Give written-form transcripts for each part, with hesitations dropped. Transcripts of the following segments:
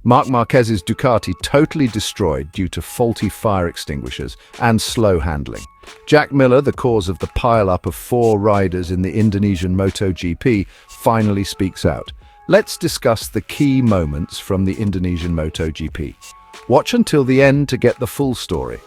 Marc Marquez's Ducati totally destroyed due to faulty fire extinguishers and slow handling. Jack Miller, the cause of the pile-up of 4 riders in the Indonesian MotoGP, finally speaks out. Let's discuss the key moments from the Indonesian MotoGP. Watch until the end to get the full story.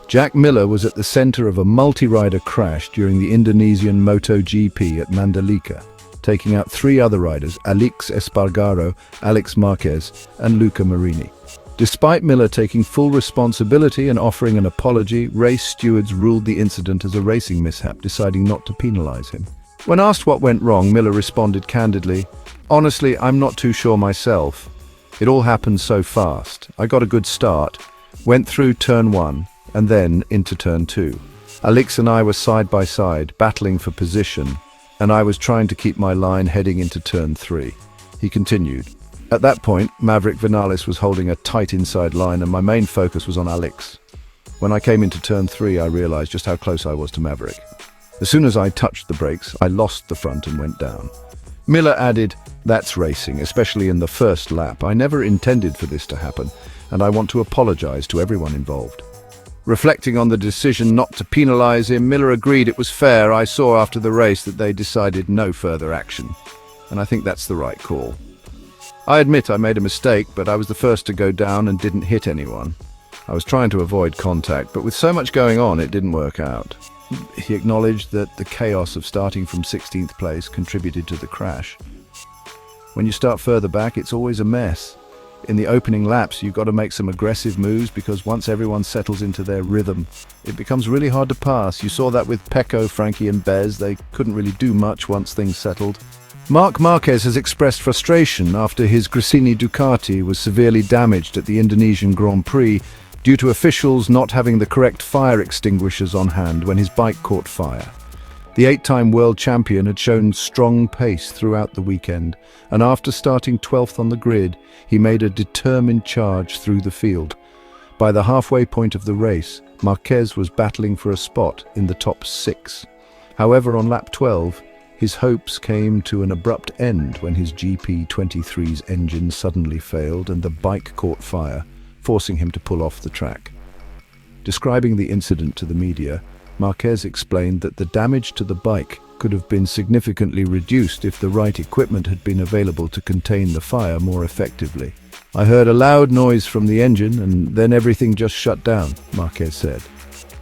Jack Miller was at the center of a multi-rider crash during the Indonesian MotoGP at Mandalika, taking out 3 other riders, Alex Espargaro, Alex Marquez, and Luca Marini. Despite Miller taking full responsibility and offering an apology, race stewards ruled the incident as a racing mishap, deciding not to penalize him. When asked what went wrong, Miller responded candidly, "Honestly, I'm not too sure myself. It all happened so fast. I got a good start, went through turn 1, and then into turn 2. Alex and I were side by side, battling for position, and I was trying to keep my line heading into turn 3. He continued. At that point, Maverick Vinales was holding a tight inside line and my main focus was on Alex. When I came into turn 3, I realized just how close I was to Maverick. As soon as I touched the brakes, I lost the front and went down." Miller added, "That's racing, especially in the first lap. I never intended for this to happen, and I want to apologize to everyone involved." Reflecting on the decision not to penalize him, Miller agreed it was fair. "I saw after the race that they decided no further action, and I think that's the right call. I admit I made a mistake, but I was the first to go down and didn't hit anyone. I was trying to avoid contact, but with so much going on, it didn't work out." He acknowledged that the chaos of starting from 16th place contributed to the crash. When you start further back, it's always a mess. In the opening laps, you've got to make some aggressive moves because once everyone settles into their rhythm, it becomes really hard to pass. You saw that with Pecco, Frankie and Bez. They couldn't really do much once things settled. Marc Marquez has expressed frustration after his Gresini Ducati was severely damaged at the Indonesian Grand Prix due to officials not having the correct fire extinguishers on hand when his bike caught fire. The 8-time world champion had shown strong pace throughout the weekend, and after starting 12th on the grid, he made a determined charge through the field. By the halfway point of the race, Marquez was battling for a spot in the top 6. However, on lap 12, his hopes came to an abrupt end when his GP23's engine suddenly failed and the bike caught fire, forcing him to pull off the track. Describing the incident to the media, Marquez explained that the damage to the bike could have been significantly reduced if the right equipment had been available to contain the fire more effectively. "I heard a loud noise from the engine and then everything just shut down," Marquez said.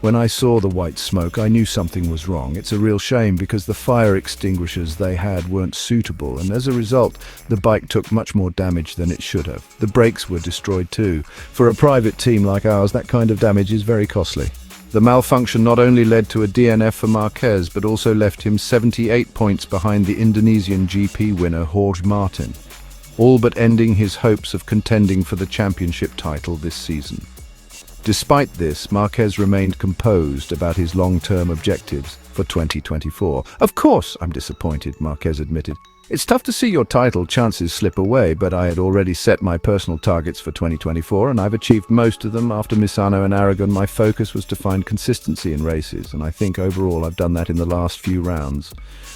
"When I saw the white smoke, I knew something was wrong. It's a real shame because the fire extinguishers they had weren't suitable, and as a result, the bike took much more damage than it should have. The brakes were destroyed too. For a private team like ours, that kind of damage is very costly." The malfunction not only led to a DNF for Marquez, but also left him 78 points behind the Indonesian GP winner Jorge Martin, all but ending his hopes of contending for the championship title this season. Despite this, Marquez remained composed about his long-term objectives for 2024. "Of course, I'm disappointed," Marquez admitted. "It's tough to see your title chances slip away, but I had already set my personal targets for 2024, and I've achieved most of them. After Misano and Aragon, my focus was to find consistency in races, and I think overall I've done that in the last few rounds.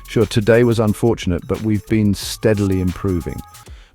Sure, today was unfortunate, but we've been steadily improving."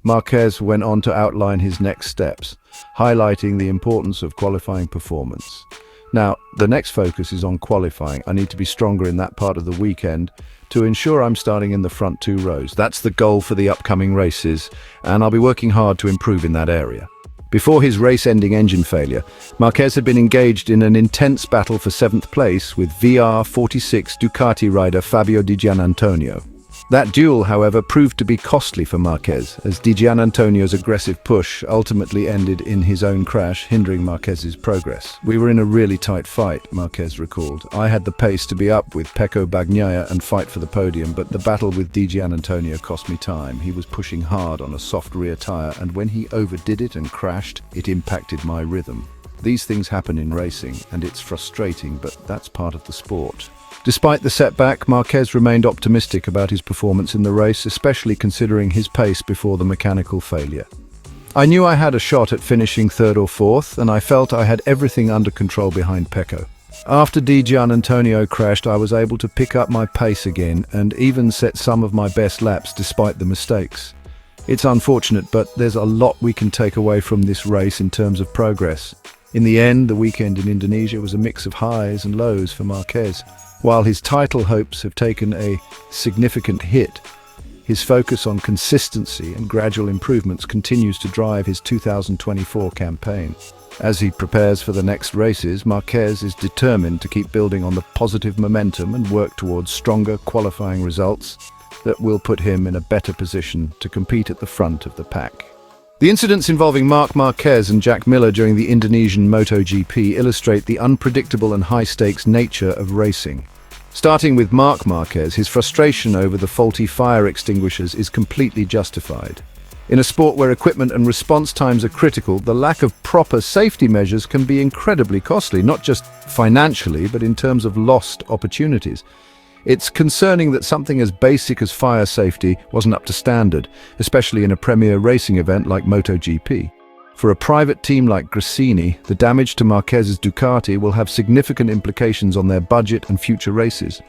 Marquez went on to outline his next steps, highlighting the importance of qualifying performance. "Now, the next focus is on qualifying. I need to be stronger in that part of the weekend to ensure I'm starting in the front 2 rows. That's the goal for the upcoming races, and I'll be working hard to improve in that area." Before his race-ending engine failure, Marquez had been engaged in an intense battle for 7th place with VR46 Ducati rider Fabio Di Giannantonio. That duel, however, proved to be costly for Marquez, as Di Giannantonio's aggressive push ultimately ended in his own crash, hindering Marquez's progress. "We were in a really tight fight," Marquez recalled. "I had the pace to be up with Pecco Bagnaia and fight for the podium, but the battle with Di Giannantonio cost me time. He was pushing hard on a soft rear tire, and when he overdid it and crashed, it impacted my rhythm. These things happen in racing, and it's frustrating, but that's part of the sport." Despite the setback, Marquez remained optimistic about his performance in the race, especially considering his pace before the mechanical failure. "I knew I had a shot at finishing 3rd or 4th, and I felt I had everything under control behind Pecco. After Di Giannantonio crashed, I was able to pick up my pace again and even set some of my best laps despite the mistakes. It's unfortunate, but there's a lot we can take away from this race in terms of progress. In the end, the weekend in Indonesia was a mix of highs and lows for Marquez. While his title hopes have taken a significant hit, his focus on consistency and gradual improvements continues to drive his 2024 campaign. As he prepares for the next races, Marquez is determined to keep building on the positive momentum and work towards stronger qualifying results that will put him in a better position to compete at the front of the pack. The incidents involving Marc Marquez and Jack Miller during the Indonesian MotoGP illustrate the unpredictable and high-stakes nature of racing. Starting with Marc Marquez, his frustration over the faulty fire extinguishers is completely justified. In a sport where equipment and response times are critical, the lack of proper safety measures can be incredibly costly, not just financially, but in terms of lost opportunities. It's concerning that something as basic as fire safety wasn't up to standard, especially in a premier racing event like MotoGP. For a private team like Gresini, the damage to Marquez's Ducati will have significant implications on their budget and future races.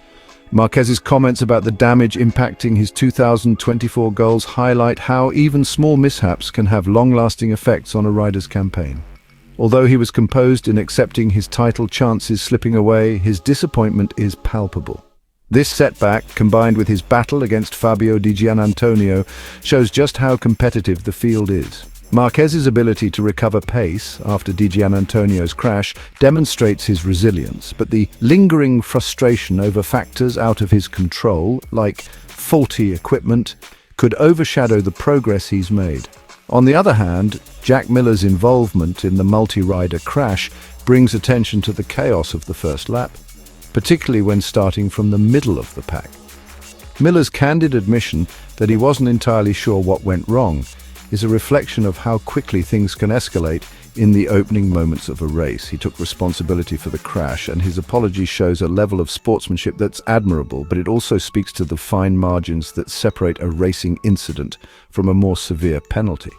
Marquez's comments about the damage impacting his 2024 goals highlight how even small mishaps can have long-lasting effects on a rider's campaign. Although he was composed in accepting his title chances slipping away, his disappointment is palpable. This setback, combined with his battle against Fabio Di Giannantonio, shows just how competitive the field is. Marquez's ability to recover pace after Di Giannantonio's crash demonstrates his resilience, but the lingering frustration over factors out of his control, like faulty equipment, could overshadow the progress he's made. On the other hand, Jack Miller's involvement in the multi-rider crash brings attention to the chaos of the first lap, particularly when starting from the middle of the pack. Miller's candid admission that he wasn't entirely sure what went wrong is a reflection of how quickly things can escalate in the opening moments of a race. He took responsibility for the crash, and his apology shows a level of sportsmanship that's admirable, but it also speaks to the fine margins that separate a racing incident from a more severe penalty.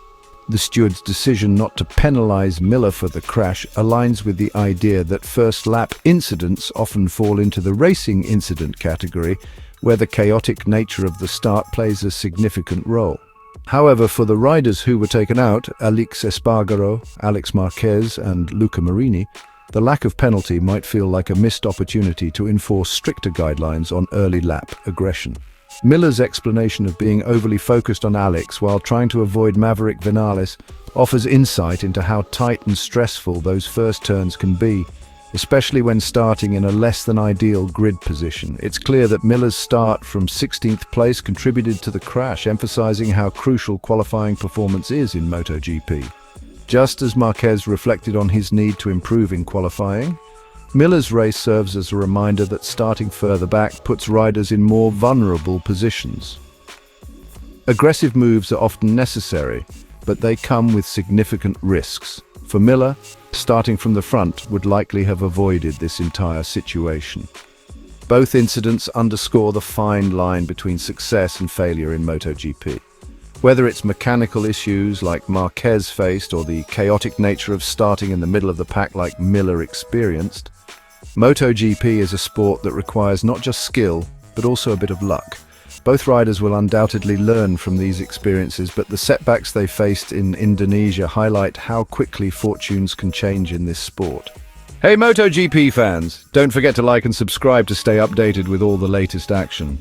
The steward's decision not to penalize Miller for the crash aligns with the idea that first-lap incidents often fall into the racing incident category, where the chaotic nature of the start plays a significant role. However, for the riders who were taken out, Aleix Espargaro, Alex Marquez and Luca Marini, the lack of penalty might feel like a missed opportunity to enforce stricter guidelines on early lap aggression. Miller's explanation of being overly focused on Alex while trying to avoid Maverick Vinales offers insight into how tight and stressful those first turns can be, especially when starting in a less-than-ideal grid position. It's clear that Miller's start from 16th place contributed to the crash, emphasizing how crucial qualifying performance is in MotoGP. Just as Marquez reflected on his need to improve in qualifying, Miller's race serves as a reminder that starting further back puts riders in more vulnerable positions. Aggressive moves are often necessary, but they come with significant risks. For Miller, starting from the front would likely have avoided this entire situation. Both incidents underscore the fine line between success and failure in MotoGP. Whether it's mechanical issues like Marquez faced or the chaotic nature of starting in the middle of the pack like Miller experienced, MotoGP is a sport that requires not just skill, but also a bit of luck. Both riders will undoubtedly learn from these experiences, but the setbacks they faced in Indonesia highlight how quickly fortunes can change in this sport. Hey MotoGP fans, don't forget to like and subscribe to stay updated with all the latest action.